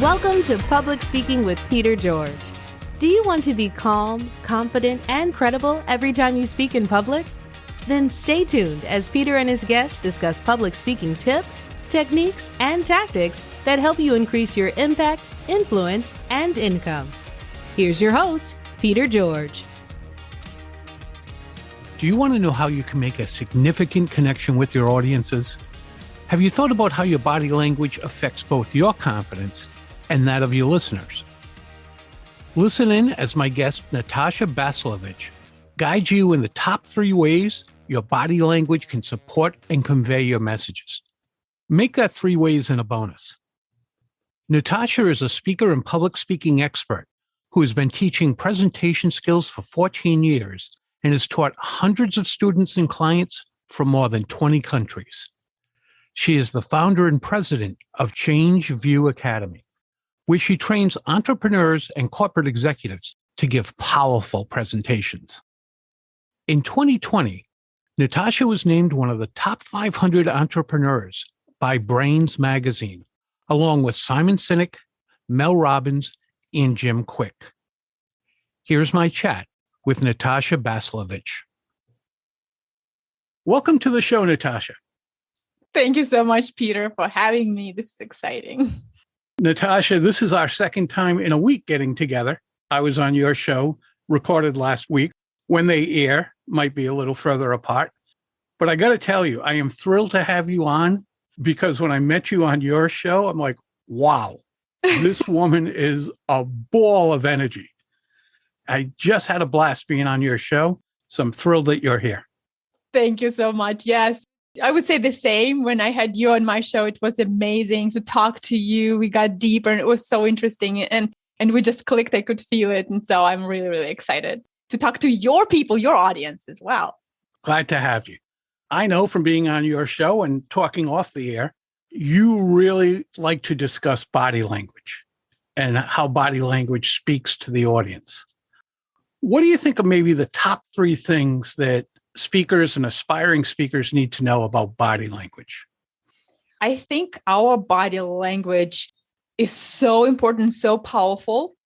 Welcome to Public Speaking with Peter George. Do you want to be calm, confident, and credible every time you speak in public? Then stay tuned as Peter and his guests discuss public speaking tips, techniques, and tactics that help you increase your impact, influence, and income. Here's your host, Peter George. Do you want to know how you can make a significant connection with your audiences? Have you thought about how your body language affects both your confidence and that of your listeners? Listen in as my guest, Natasha Bazilevych, guides you in the top 3 ways your body language can support and convey your messages. Make that 3 ways in a bonus. Natasha is a speaker and public speaking expert who has been teaching presentation skills for 14 years and has taught hundreds of students and clients from more than 20 countries. She is the founder and president of Change View Academy, where she trains entrepreneurs and corporate executives to give powerful presentations. In 2020, Natasha was named one of the top 500 entrepreneurs by Brains magazine, along with Simon Sinek, Mel Robbins, and Jim Quick. Here's my chat with Natasha Bazilevych. Welcome to the show, Natasha. Thank you so much, Peter, for having me. This is exciting. Natasha, this is our second time in a week getting together. I was on your show, recorded last week. When they air, might be a little further apart. But I got to tell you, I am thrilled to have you on because when I met you on your show, I'm like, wow, this woman is a ball of energy. I just had a blast being on your show, so I'm thrilled that you're here. Thank you so much. Yes. I would say the same. When I had you on my show, it was amazing to talk to you. We got deeper and it was so interesting and we just clicked. I could feel it. And so I'm really, really excited to talk to your people, your audience as well. Glad to have you. I know from being on your show and talking off the air, you really like to discuss body language and how body language speaks to the audience. What do you think of maybe the top 3 things that speakers and aspiring speakers need to know about body language? I think our body language is so important, so powerful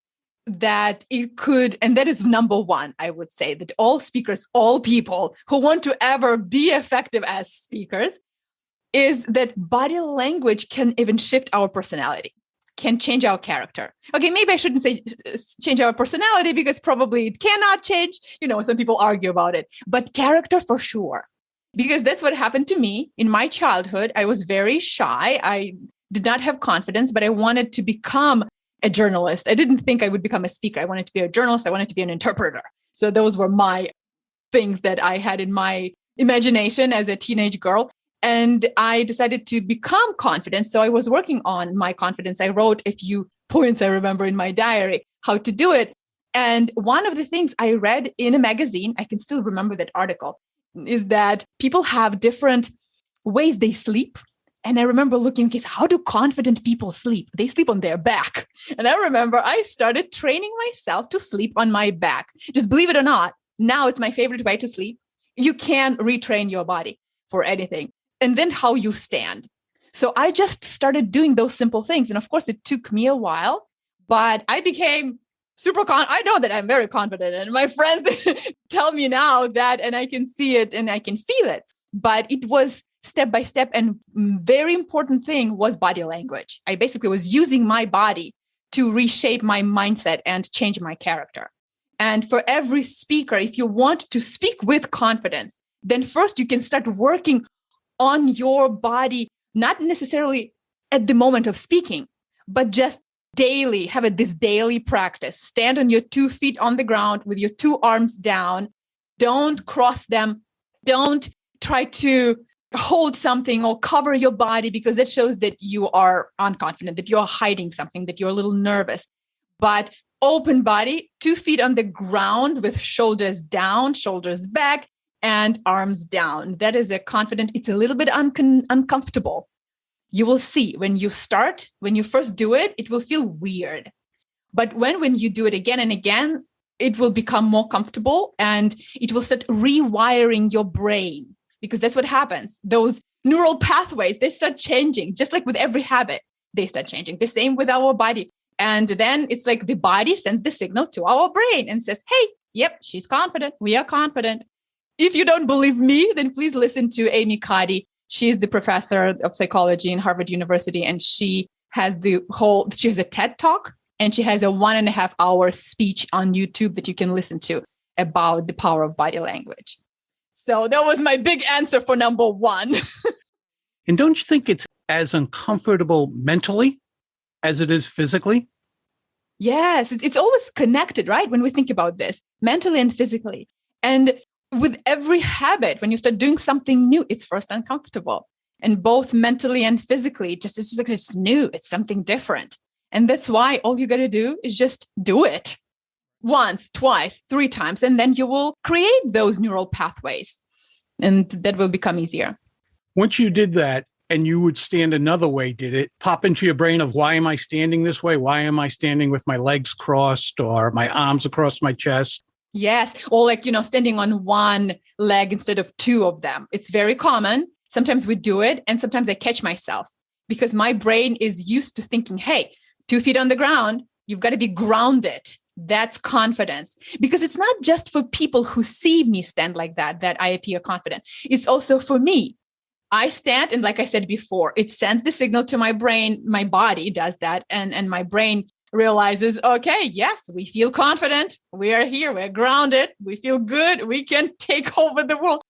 that it could, and that is number 1, I would say, that all speakers, all people who want to ever be effective as speakers, is that body language can even shift our personality, can change our character. Okay, maybe I shouldn't say change our personality because probably it cannot change. Some people argue about it, but character for sure. Because that's what happened to me in my childhood. I was very shy. I did not have confidence, but I wanted to become a journalist. I didn't think I would become a speaker. I wanted to be a journalist. I wanted to be an interpreter. So those were my things that I had in my imagination as a teenage girl. And I decided to become confident. So I was working on my confidence. I wrote a few points I remember in my diary, how to do it. And one of the things I read in a magazine, I can still remember that article, is that people have different ways they sleep. And I remember looking, okay, how do confident people sleep? They sleep on their back. And I remember I started training myself to sleep on my back. Just believe it or not, now it's my favorite way to sleep. You can retrain your body for anything. And then how you stand. So I just started doing those simple things. And of course, it took me a while, but I became I know that I'm very confident. And my friends tell me now that, and I can see it and I can feel it. But it was step by step. And very important thing was body language. I basically was using my body to reshape my mindset and change my character. And for every speaker, if you want to speak with confidence, then first you can start working on your body, not necessarily at the moment of speaking, but just daily, have this daily practice. Stand on your 2 feet on the ground with your 2 arms down. Don't cross them. Don't try to hold something or cover your body because that shows that you are unconfident, that you're hiding something, that you're a little nervous. But open body, 2 feet on the ground with shoulders down, shoulders back, and arms down. That is a confident, it's a little bit uncomfortable. You will see when you first do it, it will feel weird. But when you do it again and again, it will become more comfortable and it will start rewiring your brain because that's what happens. Those neural pathways, they start changing just like with every habit. they start changing. The same with our body. And then it's like the body sends the signal to our brain and says, hey, yep, she's confident. We are confident. If you don't believe me, then please listen to Amy Cuddy. She is the professor of psychology in Harvard University, and she has a TED Talk, and she has a 1.5-hour speech on YouTube that you can listen to about the power of body language. So that was my big answer for number one. And don't you think it's as uncomfortable mentally as it is physically? Yes, it's always connected, right? When we think about this, mentally and physically. And with every habit, when you start doing something new, it's first uncomfortable. And both mentally and physically, it's new. It's something different. And that's why all you got to do is just do it once, twice, 3 times, and then you will create those neural pathways. And that will become easier. Once you did that and you would stand another way, did it pop into your brain of why am I standing this way? Why am I standing with my legs crossed or my arms across my chest? Yes. Or standing on one leg instead of 2 of them. It's very common. Sometimes we do it. And sometimes I catch myself because my brain is used to thinking, hey, 2 feet on the ground, you've got to be grounded. That's confidence. Because it's not just for people who see me stand like that I appear confident. It's also for me. I stand, and like I said before, it sends the signal to my brain. My body does that. And my brain realizes, okay, yes, we feel confident. We are here. We're grounded. We feel good. We can take over the world.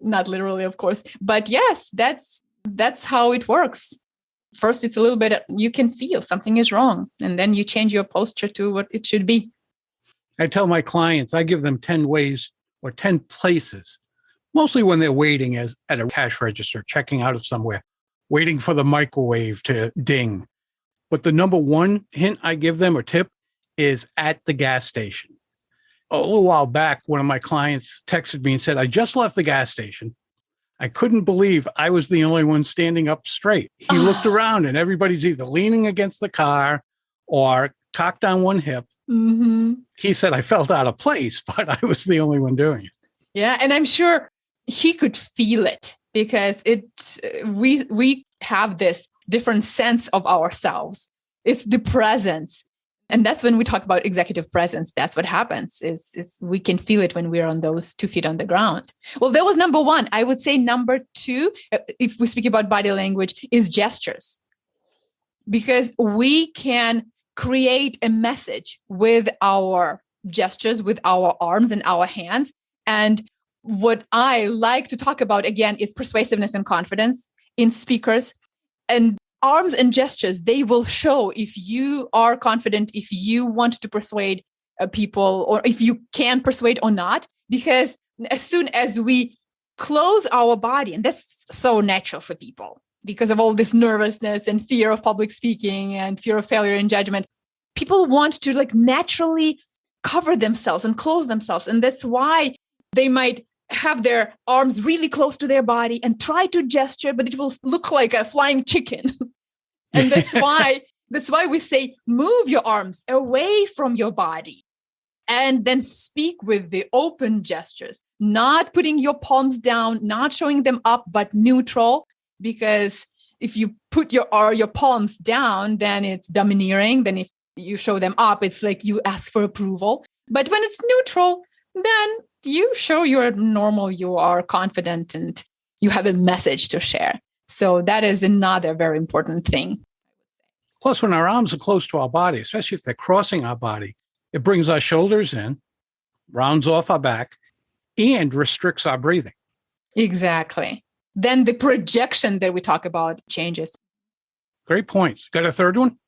Not literally, of course. But yes, that's how it works. First, it's a little bit, you can feel something is wrong. And then you change your posture to what it should be. I tell my clients, I give them 10 ways or 10 places, mostly when they're waiting at a cash register, checking out of somewhere, waiting for the microwave to ding. But the number one hint I give them or tip is at the gas station. A little while back, one of my clients texted me and said, I just left the gas station. I couldn't believe I was the only one standing up straight. He looked around and everybody's either leaning against the car or cocked on one hip. Mm-hmm. He said, I felt out of place, but I was the only one doing it. Yeah. And I'm sure he could feel it because we have this different sense of ourselves. It's the presence. And that's when we talk about executive presence. That's what happens is we can feel it when we're on those 2 feet on the ground. Well, that was number one. I would say number 2, if we speak about body language, is gestures. Because we can create a message with our gestures, with our arms and our hands. And what I like to talk about, again, is persuasiveness and confidence in speakers. And arms and gestures, they will show if you are confident, if you want to persuade people, or if you can persuade or not. Because as soon as we close our body, and that's so natural for people because of all this nervousness and fear of public speaking and fear of failure and judgment, people want to naturally cover themselves and close themselves. And that's why they might have their arms really close to their body and try to gesture, but it will look like a flying chicken. And that's why we say, move your arms away from your body and then speak with the open gestures, not putting your palms down, not showing them up, but neutral. Because if you put your palms down, then it's domineering. Then if you show them up, it's like you ask for approval. But when it's neutral, then you show you're normal, you are confident, and you have a message to share. So that is another very important thing. Plus, when our arms are close to our body, especially if they're crossing our body, it brings our shoulders in, rounds off our back, and restricts our breathing. Exactly. Then the projection that we talk about changes. Great points. Got a third one?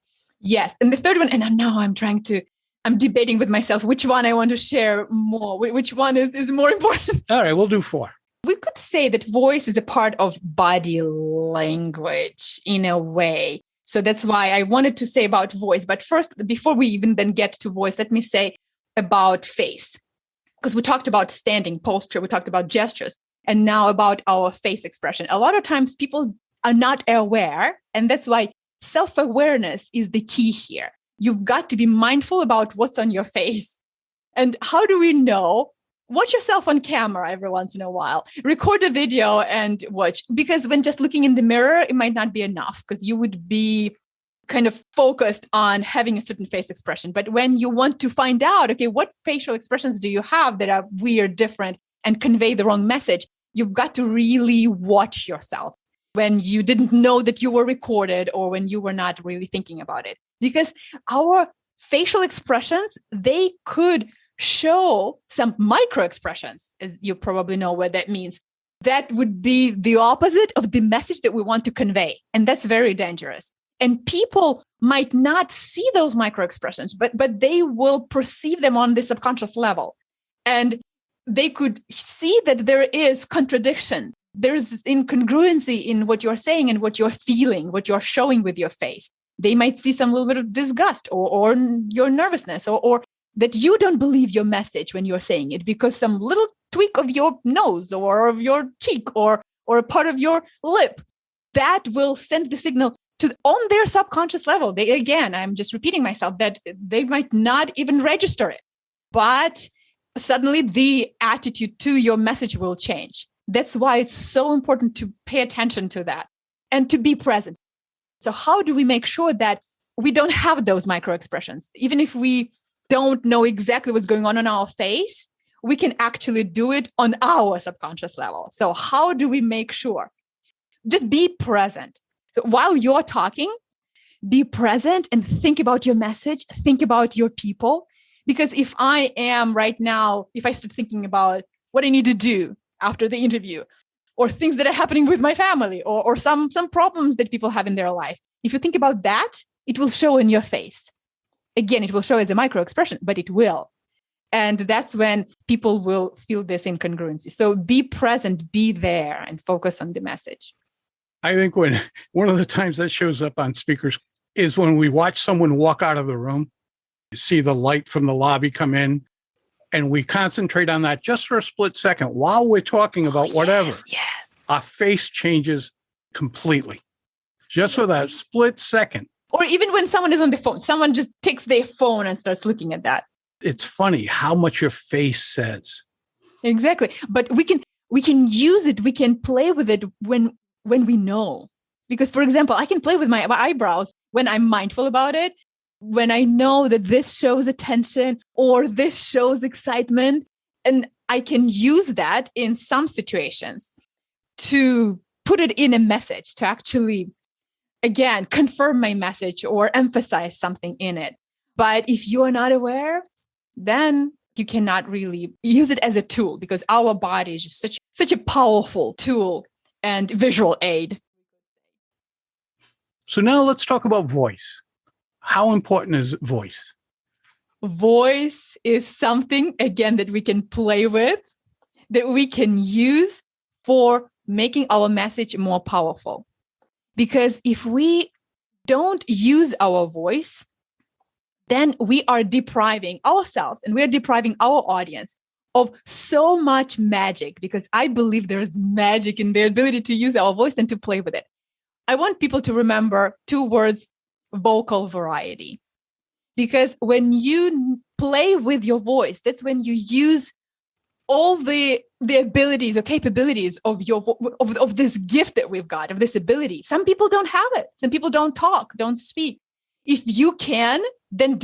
Yes. And the third one, and now I'm debating with myself which one I want to share more, which one is more important. All right, we'll do 4. We could say that voice is a part of body language in a way. So that's why I wanted to say about voice. But first, before we even then get to voice, let me say about face. Because we talked about standing posture, we talked about gestures, and now about our face expression. A lot of times people are not aware, and that's why self-awareness is the key here. You've got to be mindful about what's on your face. And how do we know? Watch yourself on camera every once in a while. Record a video and watch. Because when just looking in the mirror, it might not be enough because you would be kind of focused on having a certain face expression. But when you want to find out, okay, what facial expressions do you have that are weird, different, and convey the wrong message, you've got to really watch yourself when you didn't know that you were recorded or when you were not really thinking about it. Because our facial expressions, they could show some micro expressions, as you probably know what that means. That would be the opposite of the message that we want to convey. And that's very dangerous. And people might not see those micro expressions, but they will perceive them on the subconscious level. And they could see that there is contradiction. There's incongruency in what you're saying and what you're feeling, what you're showing with your face. They might see some little bit of disgust or your nervousness or that you don't believe your message when you're saying it because some little tweak of your nose or of your cheek or a part of your lip, that will send the signal to on their subconscious level. They, again, I'm just repeating myself, that they might not even register it, but suddenly the attitude to your message will change. That's why it's so important to pay attention to that and to be present. So how do we make sure that we don't have those micro expressions? Even if we don't know exactly what's going on our face, we can actually do it on our subconscious level. So how do we make sure? Just be present. So while you're talking, be present and think about your message, think about your people. Because if I am right now, if I start thinking about what I need to do after the interview, or things that are happening with my family, or some problems that people have in their life, if you think about that, it will show in your face. Again, it will show as a micro expression, but it will. And that's when people will feel this incongruency. So be present, be there, and focus on the message. I think when one of the times that shows up on speakers is when we watch someone walk out of the room, you see the light from the lobby come in, and we concentrate on that just for a split second while we're talking about whatever. Yes. Our face changes completely just for that split second. Or even when someone is on the phone, someone just takes their phone and starts looking at that. It's funny how much your face says. Exactly. But we can use it. We can play with it when we know. Because, for example, I can play with my eyebrows when I'm mindful about it, when I know that this shows attention or this shows excitement. And I can use that in some situations to put it in a message, to actually, again, confirm my message or emphasize something in it. But if you are not aware, then you cannot really use it as a tool, because our body is just such a powerful tool and visual aid. So now let's talk about voice. How important is voice? Voice is something, again, that we can play with, that we can use for making our message more powerful. Because if we don't use our voice, then we are depriving ourselves and we are depriving our audience of so much magic, because I believe there is magic in the ability to use our voice and to play with it. I want people to remember two words: vocal variety. Because when you play with your voice, that's when you use all the abilities or capabilities of of this gift that we've got, of this ability. Some people don't have it. Some people don't talk, don't speak. If you can, then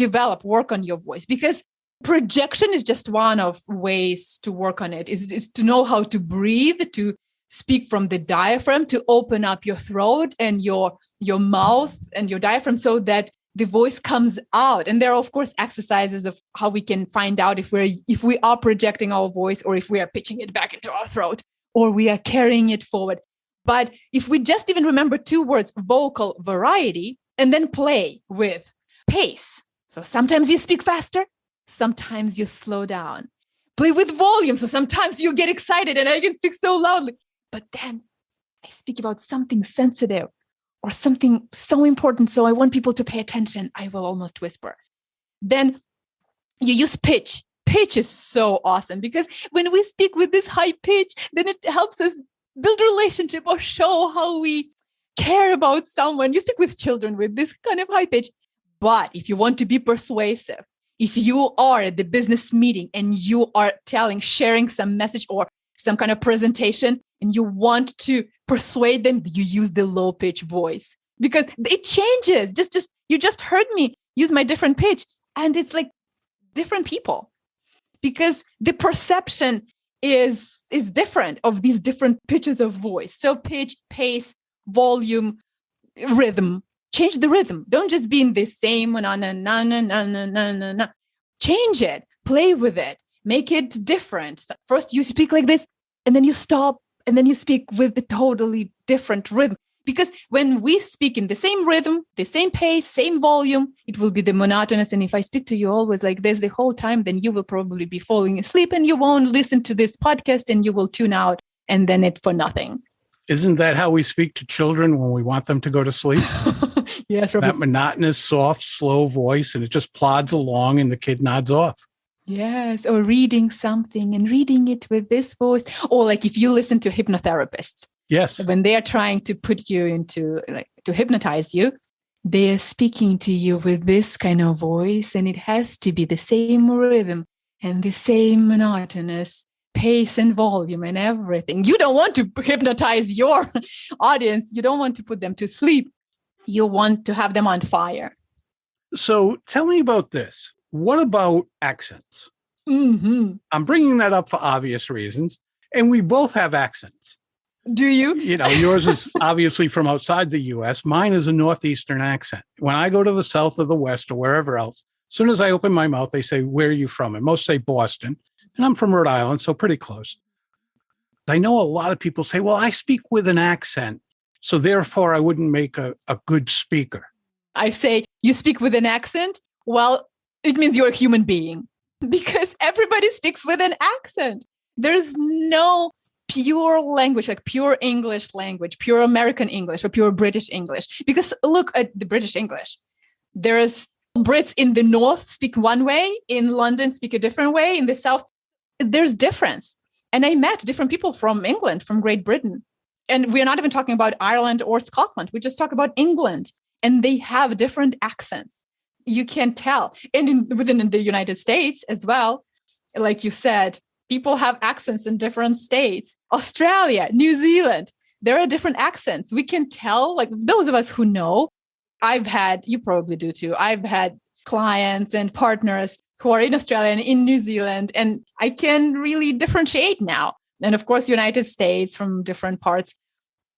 work on your voice, because projection is just one of ways to work on it, is to know how to breathe, to speak from the diaphragm, to open up your throat and your mouth and your diaphragm so that the voice comes out. And there are, of course, exercises of how we can find out if we are projecting our voice, or if we are pitching it back into our throat, or we are carrying it forward. But if we just even remember two words, vocal variety, and then play with pace. So sometimes you speak faster, sometimes you slow down. Play with volume. So sometimes you get excited and I can speak so loudly. But then I speak about something sensitive or something so important, so I want people to pay attention, I will almost whisper. Then you use pitch. Pitch is so awesome, because when we speak with this high pitch, then it helps us build a relationship or show how we care about someone. You speak with children with this kind of high pitch. But if you want to be persuasive, if you are at the business meeting and you are sharing some message or some kind of presentation, and you want to persuade them, you use the low pitch voice, because it changes. Just You just heard me use my different pitch. And it's like different people, because the perception is different of these different pitches of voice. So pitch, pace, volume, rhythm. Change the rhythm. Don't just be in the same na na na na na na na na na. Change it. Play with it. Make it different. First you speak like this, and then you stop, and then you speak with a totally different rhythm. Because when we speak in the same rhythm, the same pace, same volume, it will be the monotonous. And if I speak to you always like this the whole time, then you will probably be falling asleep and you won't listen to this podcast and you will tune out, and then it's for nothing. Isn't that how we speak to children when we want them to go to sleep? Yes, Robert. That monotonous, soft, slow voice, and it just plods along and the kid nods off. Yes, or reading something and reading it with this voice. Or like if you listen to hypnotherapists. Yes. When they are trying to put you into, like, to hypnotize you, they are speaking to you with this kind of voice, and it has to be the same rhythm and the same monotonous pace and volume and everything. You don't want to hypnotize your audience. You don't want to put them to sleep. You want to have them on fire. So tell me about this. What about accents? Mm-hmm. I'm bringing that up for obvious reasons, and we both have accents. Do you? You know, yours is obviously from outside the U.S. Mine is a Northeastern accent. When I go to the South or the West or wherever else, as soon as I open my mouth, they say, "Where are you from?" And most say Boston. And I'm from Rhode Island, so pretty close. I know a lot of people say, well, I speak with an accent, so therefore I wouldn't make a good speaker. I say, you speak with an accent? Well, it means you're a human being, because everybody speaks with an accent. There's no pure language, like pure English language, pure American English or pure British English. Because look at the British English. There's Brits in the North speak one way, in London speak a different way, in the South, there's difference. And I met different people from England, from Great Britain. And we're not even talking about Ireland or Scotland. We just talk about England, and they have different accents. You can tell. And within the United States as well, like you said, people have accents in different states. Australia, New Zealand, there are different accents. We can tell, like those of us who know, you probably do too. I've had clients and partners who are in Australia and in New Zealand, and I can really differentiate now. And of course, United States from different parts.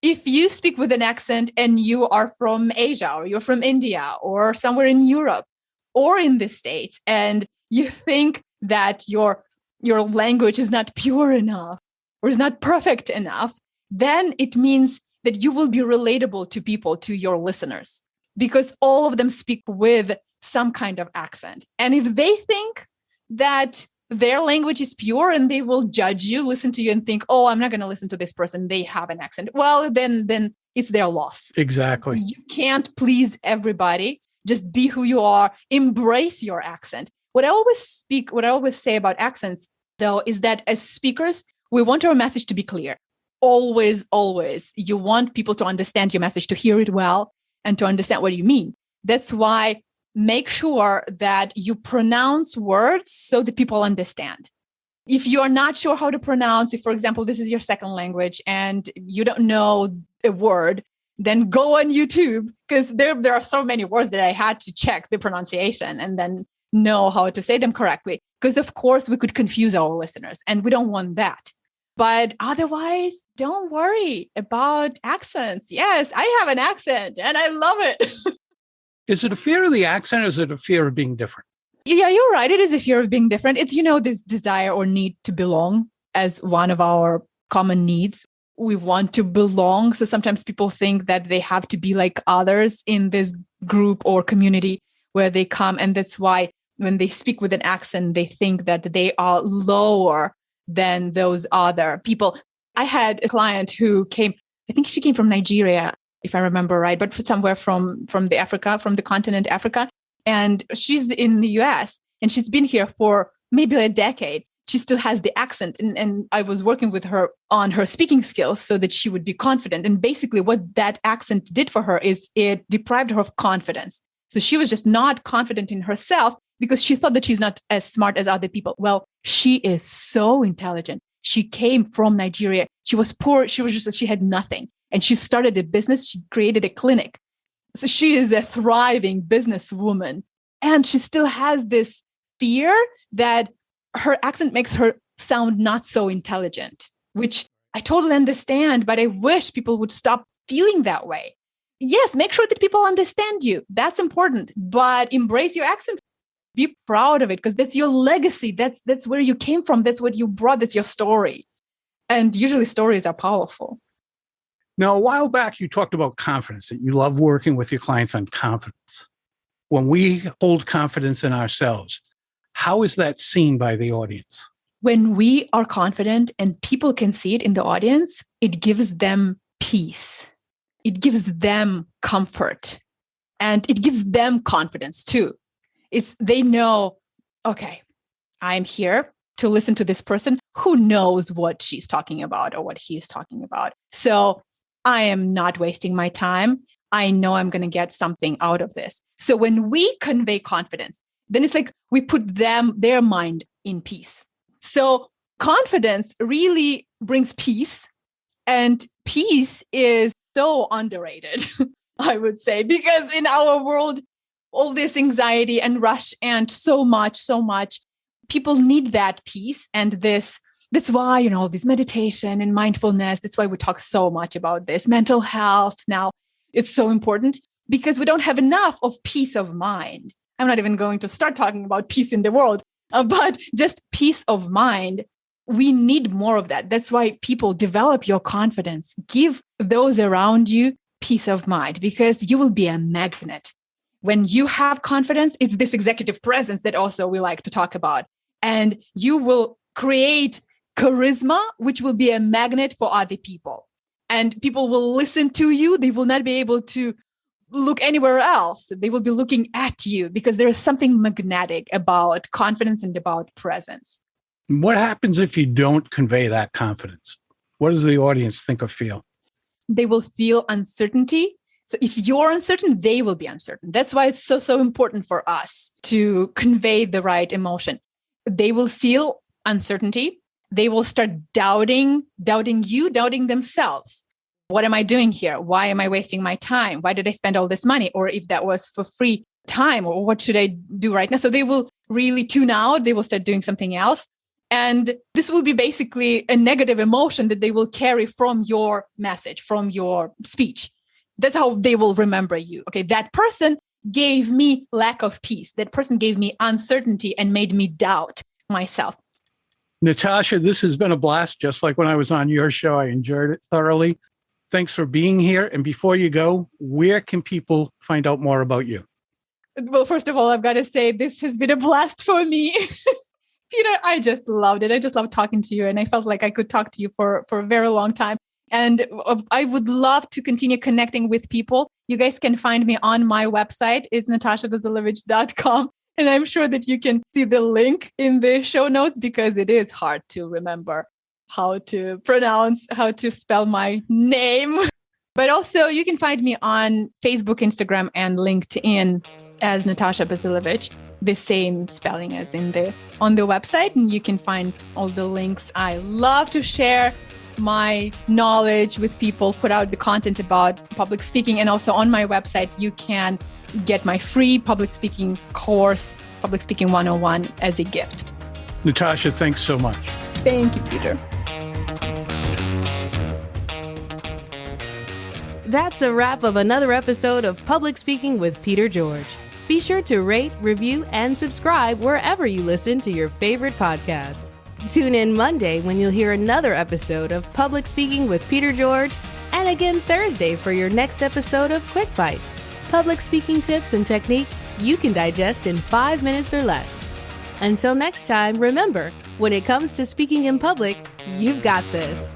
If you speak with an accent and you are from Asia or you're from India or somewhere in Europe or in the States, and you think that your language is not pure enough or is not perfect enough, then it means that you will be relatable to people, to your listeners, because all of them speak with some kind of accent. And if they think that their language is pure and they will judge you, listen to you and think, oh, I'm not going to listen to this person, they have an accent. Well, then it's their loss. Exactly. You can't please everybody. Just be who you are. Embrace your accent. What I always say about accents, though, is that as speakers, we want our message to be clear. Always, always. You want people to understand your message, to hear it well, and to understand what you mean. That's why make sure that you pronounce words so that people understand. If you are not sure how to pronounce, if, for example, this is your second language and you don't know a word, then go on YouTube, because there are so many words that I had to check the pronunciation and then know how to say them correctly. Because, of course, we could confuse our listeners, and we don't want that. But otherwise, don't worry about accents. Yes, I have an accent and I love it. Is it a fear of the accent, or is it a fear of being different? Yeah, you're right. It is a fear of being different. It's, this desire or need to belong as one of our common needs. We want to belong. So sometimes people think that they have to be like others in this group or community where they come. And that's why when they speak with an accent, they think that they are lower than those other people. I had a client who came, I think she came from Nigeria, if I remember right, but somewhere from the continent Africa. And she's in the US and she's been here for maybe a decade. She still has the accent. And I was working with her on her speaking skills so that she would be confident. And basically what that accent did for her is it deprived her of confidence. So she was just not confident in herself because she thought that she's not as smart as other people. Well, she is so intelligent. She came from Nigeria. She was poor. She had nothing. And she started a business. She created a clinic. So she is a thriving businesswoman, and she still has this fear that her accent makes her sound not so intelligent, which I totally understand, but I wish people would stop feeling that way. Yes, make sure that people understand you. That's important, but embrace your accent. Be proud of it, because that's your legacy. That's where you came from. That's what you brought. That's your story. And usually stories are powerful. Now, a while back, you talked about confidence, that you love working with your clients on confidence. When we hold confidence in ourselves, how is that seen by the audience? When we are confident and people can see it in the audience, it gives them peace. It gives them comfort, and it gives them confidence too. They know, okay, I'm here to listen to this person who knows what she's talking about or what he's talking about. So I am not wasting my time. I know I'm going to get something out of this. So when we convey confidence, then it's like we put their mind in peace. So confidence really brings peace, and peace is so underrated, I would say, because in our world, all this anxiety and rush and so much, people need that peace. And that's why, this meditation and mindfulness, that's why we talk so much about this. Mental health now, it's so important because we don't have enough of peace of mind. I'm not even going to start talking about peace in the world, but just peace of mind. We need more of that. That's why people develop your confidence. Give those around you peace of mind, because you will be a magnet. When you have confidence, it's this executive presence that also we like to talk about. And you will create charisma, which will be a magnet for other people. And people will listen to you. They will not be able to look anywhere else. They will be looking at you because there is something magnetic about confidence and about presence. What happens if you don't convey that confidence? What does the audience think or feel? They will feel uncertainty. So if you're uncertain, they will be uncertain. That's why it's so important for us to convey the right emotion. They will feel uncertainty. They will start doubting you, doubting themselves. What am I doing here? Why am I wasting my time? Why did I spend all this money? Or if that was for free time, or what should I do right now? So they will really tune out. They will start doing something else. And this will be basically a negative emotion that they will carry from your message, from your speech. That's how they will remember you. Okay, that person gave me lack of peace. That person gave me uncertainty and made me doubt myself. Natasha, this has been a blast. Just like when I was on your show, I enjoyed it thoroughly. Thanks for being here. And before you go, where can people find out more about you? Well, first of all, I've got to say this has been a blast for me. Peter, I just loved it. I just loved talking to you. And I felt like I could talk to you for a very long time. And I would love to continue connecting with people. You guys can find me on my website. It's natashabazilevych.com. And I'm sure that you can see the link in the show notes, because it is hard to remember how to pronounce, how to spell my name. But also you can find me on Facebook, Instagram, and LinkedIn as Natasha Bazilevych, the same spelling as on the website. And you can find all the links. I love to share my knowledge with people, put out the content about public speaking. And also on my website, you can get my free public speaking course, Public Speaking 101, as a gift. Natasha, thanks so much. Thank you, Peter. That's a wrap of another episode of Public Speaking with Peter George. Be sure to rate, review, and subscribe wherever you listen to your favorite podcast. Tune in Monday when you'll hear another episode of Public Speaking with Peter George, and again Thursday for your next episode of Quick Bites, public speaking tips and techniques you can digest in 5 minutes or less. Until next time, remember, when it comes to speaking in public, you've got this.